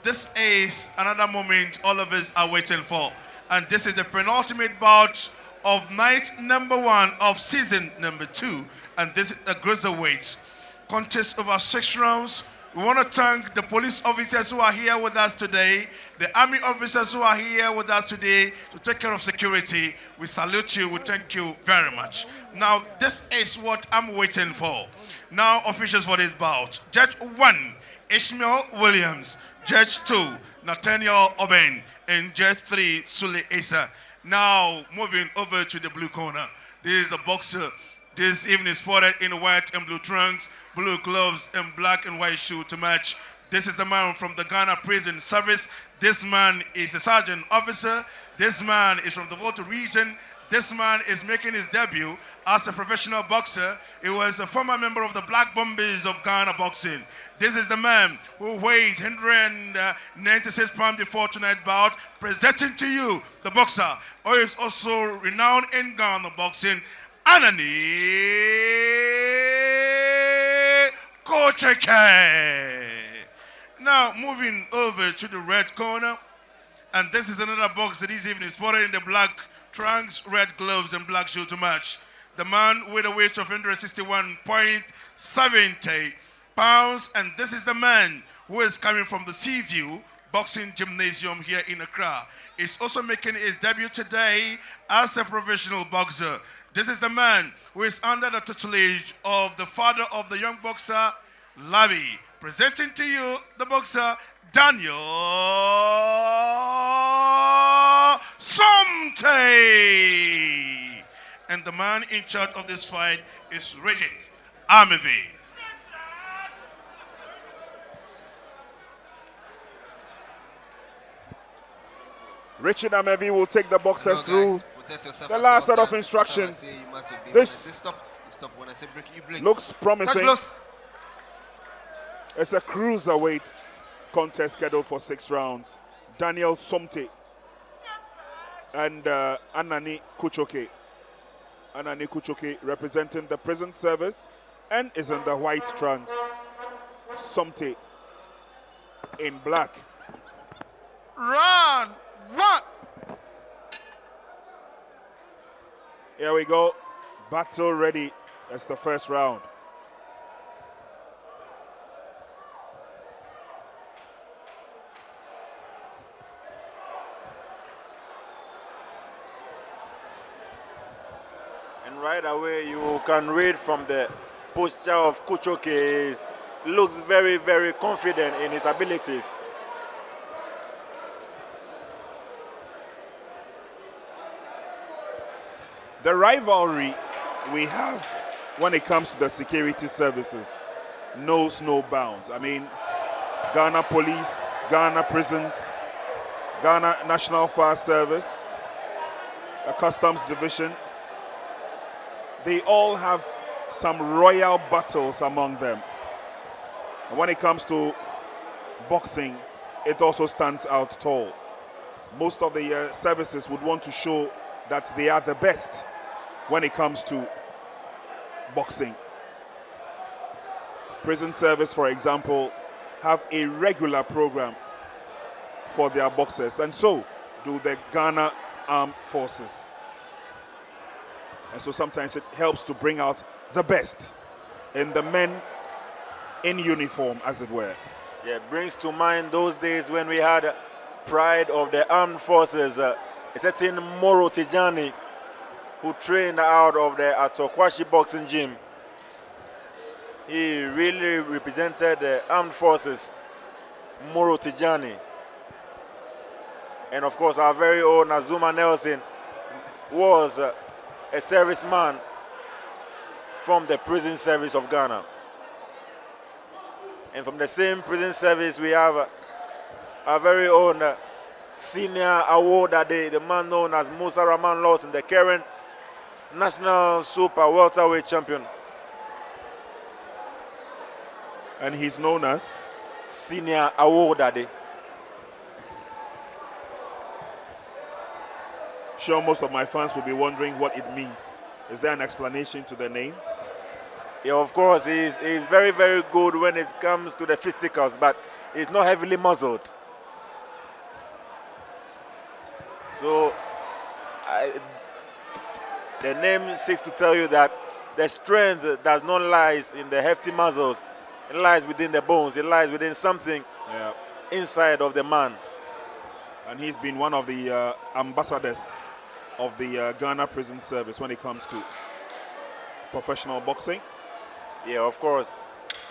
this is another moment all of us are waiting for. And this is the penultimate bout of night number 1 of season number 2. And this is the cruiserweight contest over 6 rounds. We want to thank the police officers who are here with us today, the army officers who are here with us today to take care of security. We salute you. We thank you very much. Now, this is what I'm waiting for. Now, officials for this bout. Judge 1, Ishmael Williams. Judge 2, Nathaniel Oben. And Judge 3, Sule Asa. Now, moving over to the blue corner. This is a boxer. This evening spotted in white and blue trunks, blue gloves, and black and white shoe to match. This is the man from the Ghana Prison Service. This man is a sergeant officer. This man is from the Volta region. This man is making his debut as a professional boxer. He was a former member of the Black Bombers of Ghana Boxing. This is the man who weighed 196 pounds before tonight's bout, presenting to you the boxer who is also renowned in Ghana Boxing, Anani Kutsokey. Now moving over to the red corner, and this is another boxer this evening spotted in the black trunks, red gloves, and black shoe to match. The man with a weight of 161.70 pounds, and this is the man who is coming from the Seaview Boxing Gymnasium here in Accra. He's also making his debut today as a professional boxer. This is the man who is under the tutelage of the father of the young boxer, Labi. Presenting to you the boxer, Daniel Somtey. And the man in charge of this fight is Regis Amevi. Richard Amevi will take the boxers through the last set of instructions. This looks promising. It's a cruiserweight contest scheduled for 6 rounds. Daniel Somtey and Anani Kutsokey. Anani Kutsokey representing the prison service and is in the white trunks. Somtey in black. Run! Run! Here we go. Battle ready. That's the first round. And right away you can read from the posture of Kutsokey. He looks very, very confident in his abilities. The rivalry we have when it comes to the security services knows no bounds. I mean, Ghana Police, Ghana Prisons, Ghana National Fire Service, the Customs Division, they all have some royal battles among them. And when it comes to boxing, it also stands out tall. Most of the services would want to show that they are the best when it comes to boxing. Prison service, for example, have a regular program for their boxers, and so do the Ghana Armed Forces. And so sometimes it helps to bring out the best in the men in uniform, as it were. Yeah, brings to mind those days when we had pride of the armed forces. A certain Moro Tijani, who trained out of the Atokwashi boxing gym. He really represented the armed forces, Moro Tijani. And of course, our very own Azuma Nelson was a serviceman from the prison service of Ghana. And from the same prison service, we have our very own senior award that the man known as Musa Rahman Lawson, the current national super welterweight champion. And he's known as Senior Award Daddy. Sure, most of my fans will be wondering what it means. Is there an explanation to the name? Yeah, of course, he's very, very good when it comes to the fisticuffs, but he's not heavily muzzled. the name seeks to tell you that the strength does not lie in the hefty muscles. It lies within the bones. It lies within something inside of the man. And he's been one of the ambassadors of the Ghana Prison Service when it comes to professional boxing. Yeah, of course.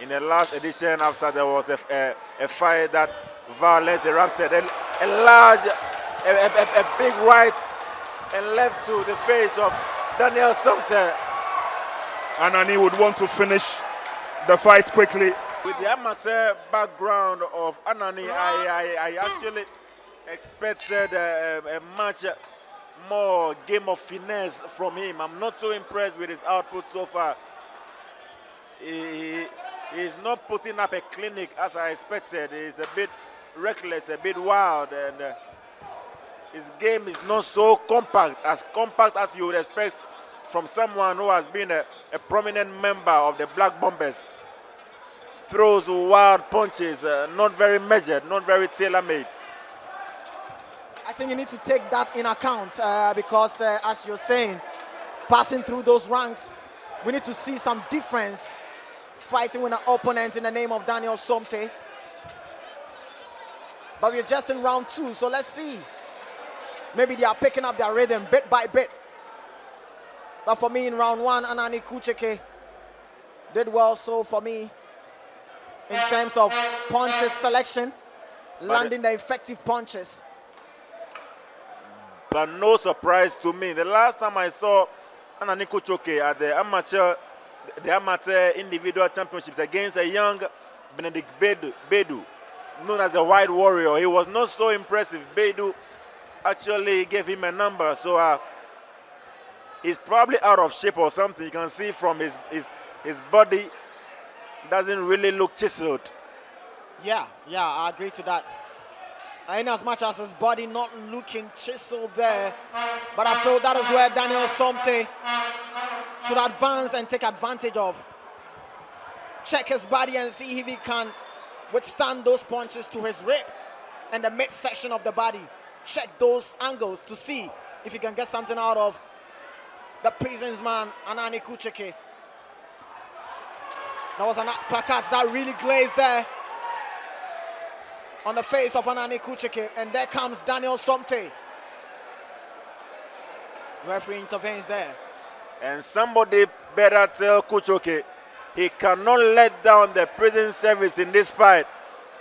In the last edition, after there was a fight that violence erupted, a big right and left to the face of Daniel Somtey. Anani would want to finish the fight quickly. With the amateur background of Anani, I actually expected a much more game of finesse from him. I'm not so impressed with his output so far. He's not putting up a clinic as I expected. He's a bit reckless, a bit wild, and his game is not so compact as you would expect from someone who has been a prominent member of the Black Bombers. Throws wild punches, not very measured, not very tailor-made. I think you need to take that in account because, as you're saying, passing through those ranks, we need to see some difference fighting with an opponent in the name of Daniel Somtey. But we're just in round 2, so let's see. Maybe they are picking up their rhythm bit by bit. But for me in round 1, Anani Kutsokey did well so for me in terms of punches selection, landing the effective punches. But no surprise to me. The last time I saw Anani Kutsokey at the amateur individual championships against a young Benedict Bedu, known as the White Warrior, he was not so impressive. Bedu actually gave him a number, so he's probably out of shape or something. You can see from his body, doesn't really look chiseled. Yeah, I agree to that. In as much as his body not looking chiseled there, but I feel that is where Daniel Somtey should advance and take advantage of. Check his body and see if he can withstand those punches to his rib and the midsection of the body. Check those angles to see if he can get something out of the prison's man, Anani Kutsokey. That was an uppercut that really glazed there on the face of Anani Kutsokey, and there comes Daniel Somtey. Referee intervenes there. And somebody better tell Kutsokey he cannot let down the prison service in this fight.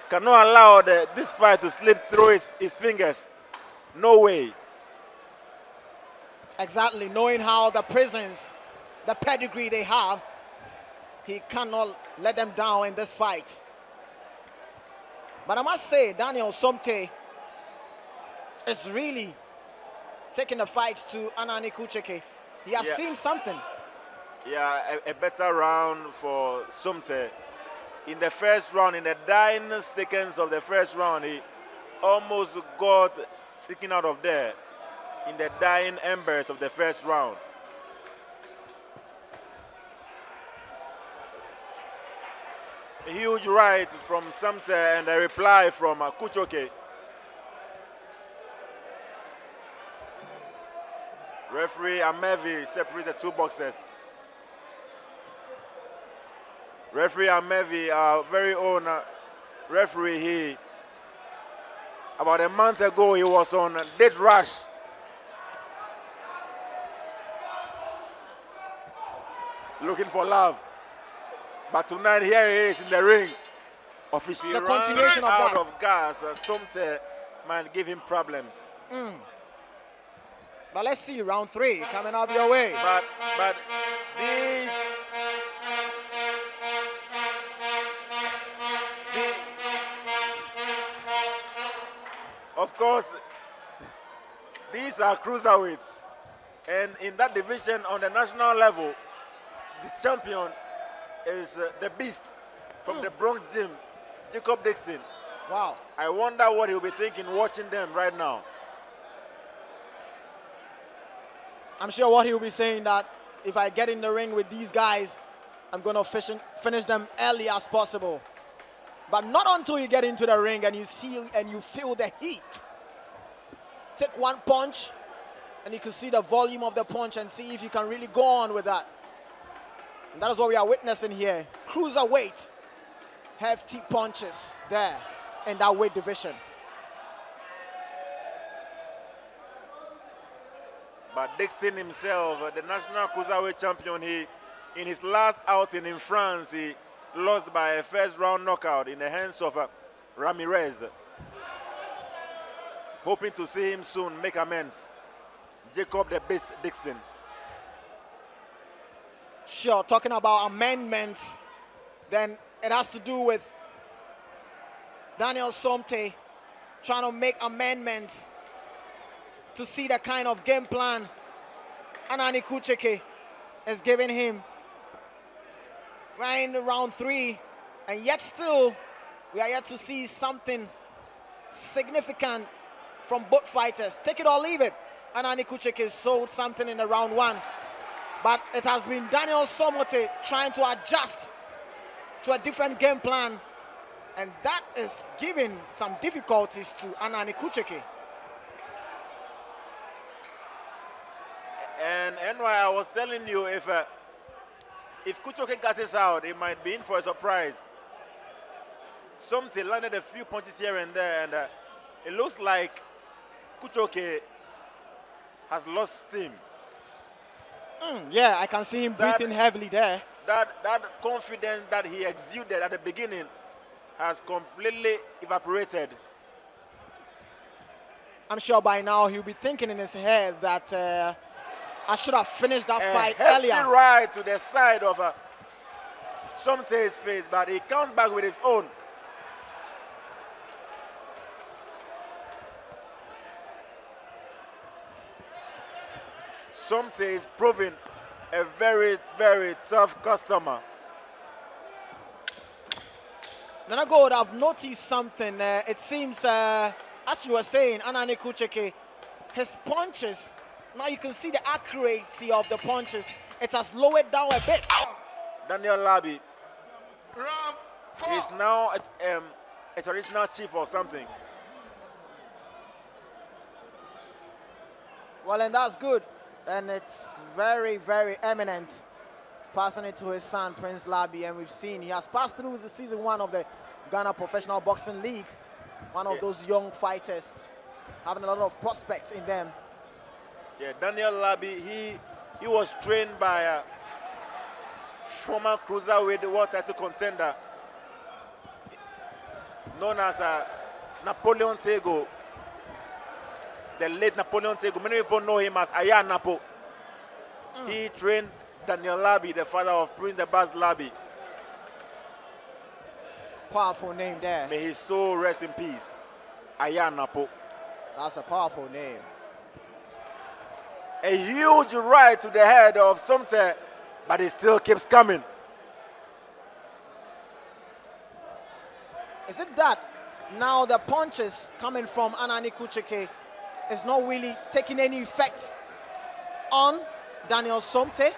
Cannot allow this fight to slip through his fingers. No way. Exactly, knowing how the prisons, the pedigree they have, he cannot let them down in this fight. But I must say, Daniel Somtey is really taking the fights to Anani Kutsokey. He has seen something. Yeah, a better round for Somtey. In the first round, in the dying seconds of the first round, he almost got taken out of there in the dying embers of the first round. A huge right from Somtey and a reply from Kutsokey. Referee Amevi separates the two boxers. Referee Amevi, our very own referee, about a month ago, he was on death rush. Looking for love. But tonight, here he is in the ring. Officially the continuation of out that. of gas. Somtey might give him problems. But let's see, round 3 coming up your way. But these of course, these are cruiserweights. And in that division on the national level, the champion is the beast from the Bronx Gym, Jacob Dixon. Wow. I wonder what he'll be thinking watching them right now. I'm sure what he'll be saying that if I get in the ring with these guys, I'm going to finish them early as possible. But not until you get into the ring and you see and you feel the heat. Take one punch And you can see the volume of the punch and see if you can really go on with that. And that is what we are witnessing here. Cruiserweight, hefty punches there in that weight division. But Dixon himself, the national cruiserweight champion, in his last outing in France, he lost by a first-round knockout in the hands of Ramirez. Hoping to see him soon make amends. Jacob the Beast Dixon. Sure, talking about amendments, then it has to do with Daniel Somtey trying to make amendments to see the kind of game plan Anani Kutsokey is giving him. We're in round 3, and yet still we are yet to see something significant from both fighters. Take it or leave it. Anani Kutsokey sold something in the round 1, but it has been Daniel Somtey trying to adjust to a different game plan, and that is giving some difficulties to Anani Kutsokey. And why I was telling you, if Kutsokey gasses out, it might be in for a surprise. Somtey landed a few punches here and there, and it looks like Kutsokey has lost steam. Yeah, I can see him breathing heavily there. That confidence that he exuded at the beginning has completely evaporated. I'm sure by now he'll be thinking in his head that I should have finished that fight earlier. Right to the side of Somtey's face, but he comes back with his own. Somtey is proving a very, very tough customer. Nana Gold, I've noticed something. It seems, as you were saying, Anani Kutsokey, his punches, now you can see the accuracy of the punches. It has lowered down a bit. Daniel Labi is now a traditional chief or something. Well, and that's good. And it's very, very eminent, passing it to his son, Prince Labi. And we've seen he has passed through the season 1 of the Ghana Professional Boxing League. One of those young fighters, having a lot of prospects in them. Yeah, Daniel Labi, he was trained by a former cruiserweight world title contender known as Napoleon Tego. The late Napoleon Tego. Many people know him as Aya Napo. He trained Daniel Labi, the father of Prince the Baz Labi. Powerful name there. May his soul rest in peace. Aya Napo. That's a powerful name. A huge right to the head of Somtey, but he still keeps coming. Is it that now the punches coming from Anani Kutsokey is not really taking any effect on Daniel Somtey?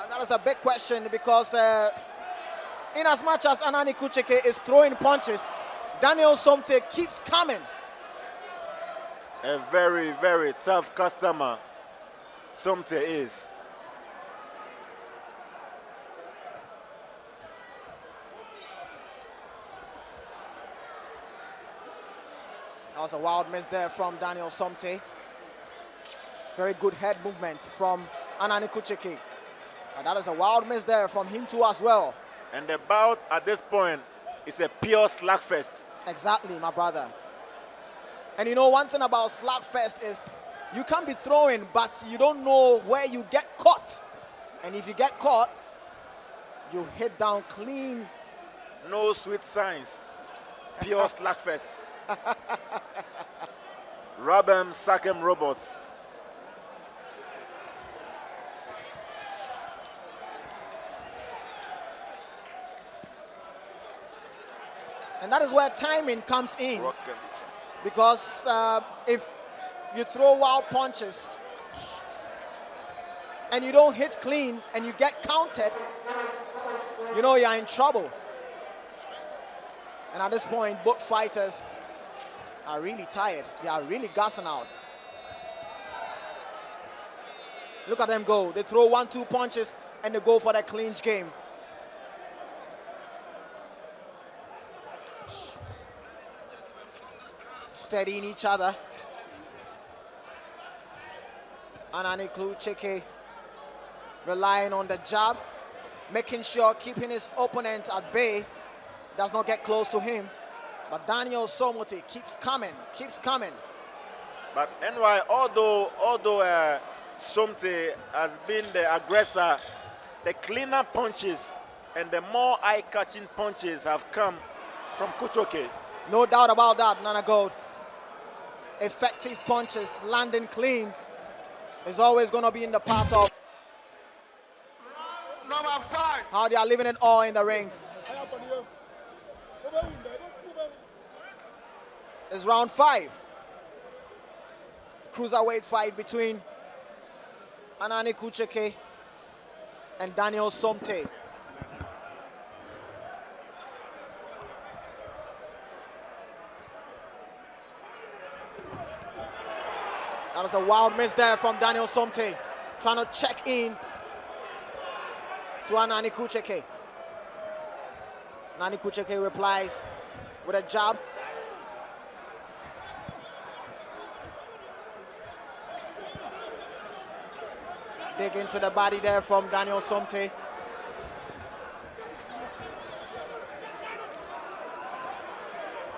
That is a big question, because in as much as Anani Kutsokey is throwing punches, Daniel Somtey keeps coming. A very, very tough customer Somtey is. That was a wild miss there from Daniel Somtey. Very good head movement from Anani Kutsokey. And that is a wild miss there from him too as well. And the bout at this point is a pure slugfest. Exactly, my brother. And you know, one thing about slugfest is you can be throwing, but you don't know where you get caught. And if you get caught, you hit down clean. No sweet signs. Pure slugfest. Rub 'em, suck 'em robots. And that is where timing comes in. Rockets. Because if you throw wild punches and you don't hit clean and you get counted, you know you're in trouble. And at this point, both fighters are really tired. They are really gassing out. Look at them go. They throw 1-2 punches and they go for the clinch game. Steadying each other. Anani Kutsokey relying on the jab, making sure keeping his opponent at bay, does not get close to him. But Daniel Somtey keeps coming. But NY, although Somtey has been the aggressor, the cleaner punches and the more eye-catching punches have come from Kutsokey. No doubt about that, Nana Gold. Effective punches, landing clean, is always going to be in the path of Number 5. how they are leaving it all in the ring. It's round 5. Cruiserweight fight between Anani Kutsokey and Daniel Somtey. That was a wild miss there from Daniel Somtey, trying to check in to Anani Kutsokey. Anani Kutsokey replies with a jab. Dig into the body there from Daniel Somtey.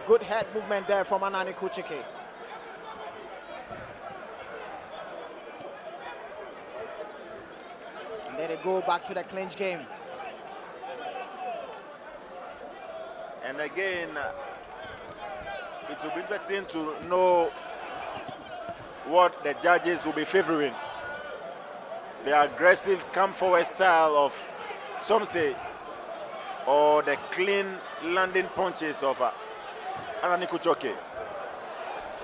Good head movement there from Anani Kutsokey. And then they go back to the clinch game. And again, it will be interesting to know what the judges will be favoring. The aggressive come-forward style of Somtey or the clean landing punches of Anani Kutsokey.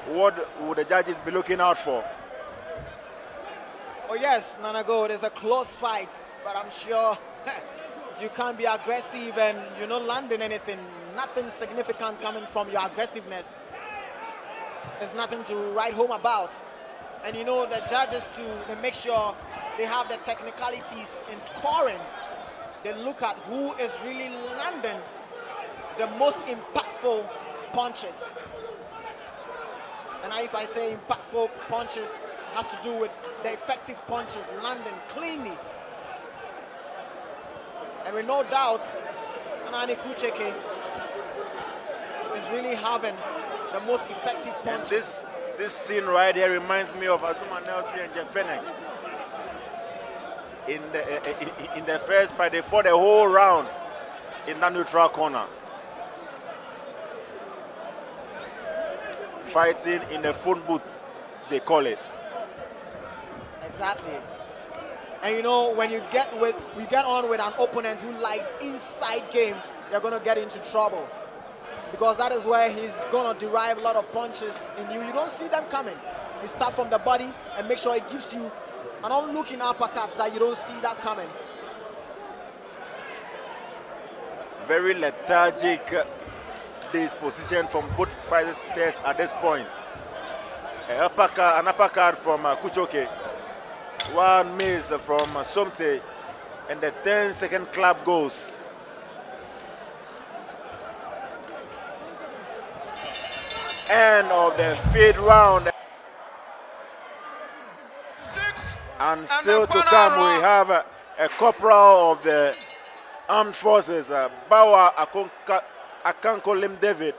What would the judges be looking out for? Oh yes, Nana Gold, it's a close fight, but I'm sure you can't be aggressive and you're not landing anything. Nothing significant coming from your aggressiveness. There's nothing to write home about. And you know, the judges too, they make sure they have the technicalities in scoring. They look at who is really landing the most impactful punches. And if I say impactful punches, has to do with the effective punches landing cleanly. And with no doubt, Anani Kutsokey is really having the most effective punches. And this scene right here reminds me of Azuma Nelson and Jeff Fenech. In the first fight, they fought the whole round in that neutral corner. Fighting in the phone booth, they call it. Exactly. And you know, when you get on with an opponent who likes inside game, you're going to get into trouble. Because that is where he's going to derive a lot of punches in you. You don't see them coming. He starts from the body and make sure he gives you an on-looking uppercut that you don't see that coming. Very lethargic disposition from both fighters at this point. An uppercut from Kutsokey. One miss from Somtey. And the 10-second clap goes. End of the 5th round. And still to come, we have a corporal of the armed forces, Bawa Akanko Lim David,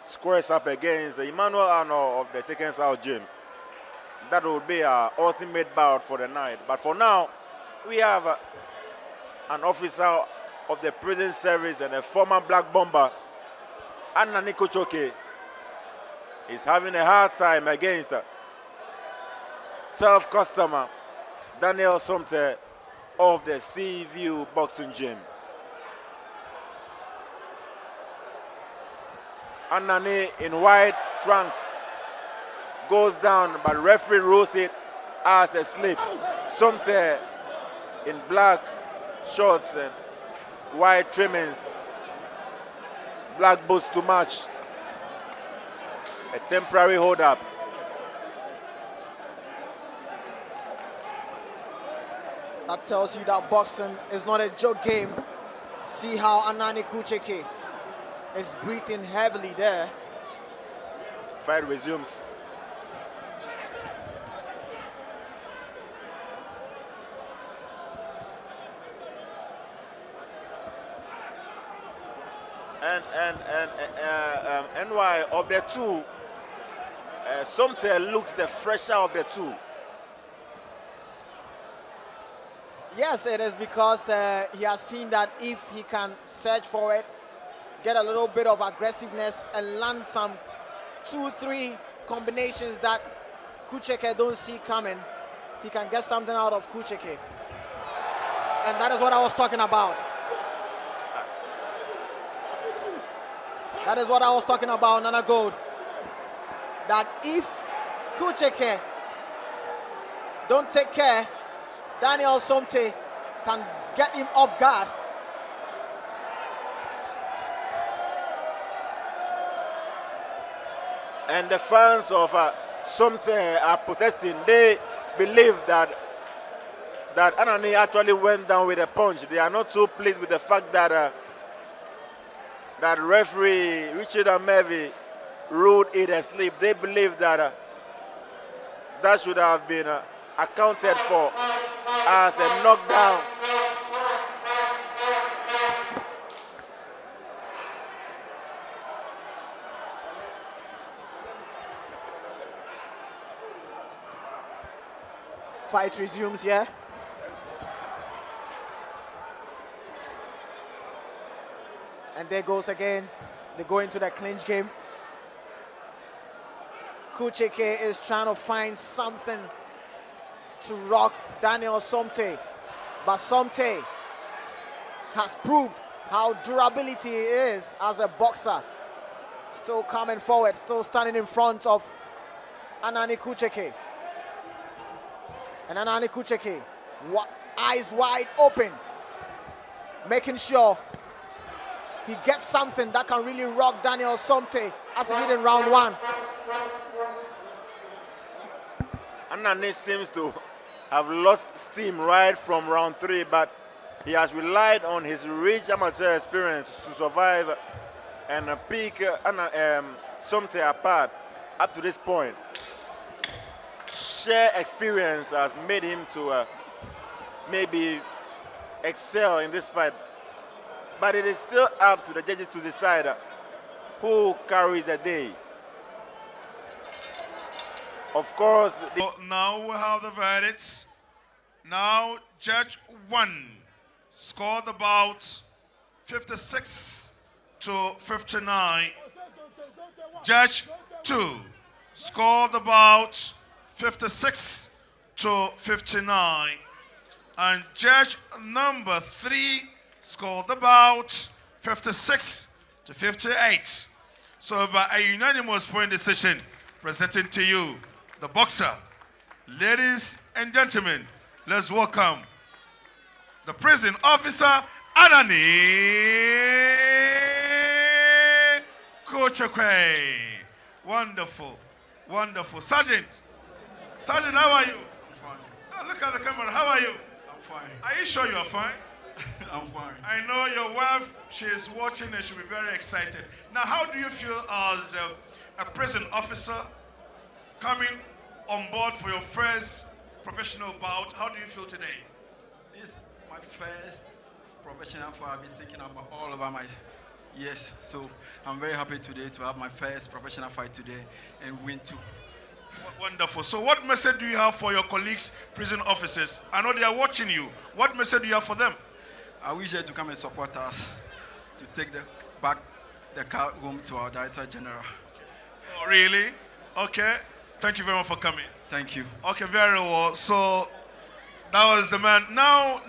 squares up against Emmanuel Arno of the 2nd South Gym. That will be our ultimate bout for the night. But for now, we have an officer of the prison service and a former black bomber, Anani Kutsokey, is having a hard time against tough customer Daniel Somtey of the Seaview Boxing Gym. Anani in white trunks goes down, but referee rules it as a slip. Somtey in black shorts and white trimmings, black boots to match. A temporary hold up. That tells you that boxing is not a joke game. See how Anani Kutsokey is breathing heavily there. Fight resumes. And NY of the two, Somtey looks the fresher of the two. Yes, it is because he has seen that if he can search for it, get a little bit of aggressiveness and land some 2-3 combinations that Kutsokey don't see coming, he can get something out of Kutsokey. And that is what I was talking about. That is what I was talking about, Nana Gold. That if Kutsokey don't take care, Daniel Somtey can get him off guard. And the fans of Somtey are protesting. They believe that Anani actually went down with a punch. They are not too pleased with the fact that that referee Richard Amevi ruled it asleep. They believe that that should have been accounted for as a knockdown. Fight resumes here. And there goes again. They go into the clinch game. Kutsokey is trying to find something to rock Daniel Somtey. But Somtey has proved how durability he is as a boxer. Still coming forward, still standing in front of Anani Kutsokey. And Anani Kutsokey, eyes wide open, making sure he gets something that can really rock Daniel Somtey as he did in round 1. Anani seems to have lost steam right from round 3, but he has relied on his rich amateur experience to survive and pick Somtey apart up to this point. Sheer experience has made him to maybe excel in this fight. But it is still up to the judges to decide who carries the day. Of course, now we have the verdicts. Now, Judge 1 scored the bout 56 to 59. Judge 2 scored the bout 56 to 59. And Judge number 3 scored the bout 56 to 58. So by a unanimous point decision, presenting to you the boxer. Ladies and gentlemen, let's welcome the prison officer, Anani Kutsokey. Wonderful, wonderful. Sergeant, how are you? I'm fine. Oh, look at the camera, how are you? I'm fine. Are you sure you're fine? I'm fine. I know your wife, she is watching and she'll be very excited. Now, how do you feel as a prison officer coming on board for your first professional bout? How do you feel today? This is my first professional fight I've been thinking about all over my years. So I'm very happy today to have my first professional fight today and win too. Wonderful. So what message do you have for your colleagues, prison officers? I know they are watching you. What message do you have for them? I wish them to come and support us to take back the car home to our Director General. Oh, really? Okay. Thank you very much for coming. Thank you. Okay, very well. So that was the man. Now.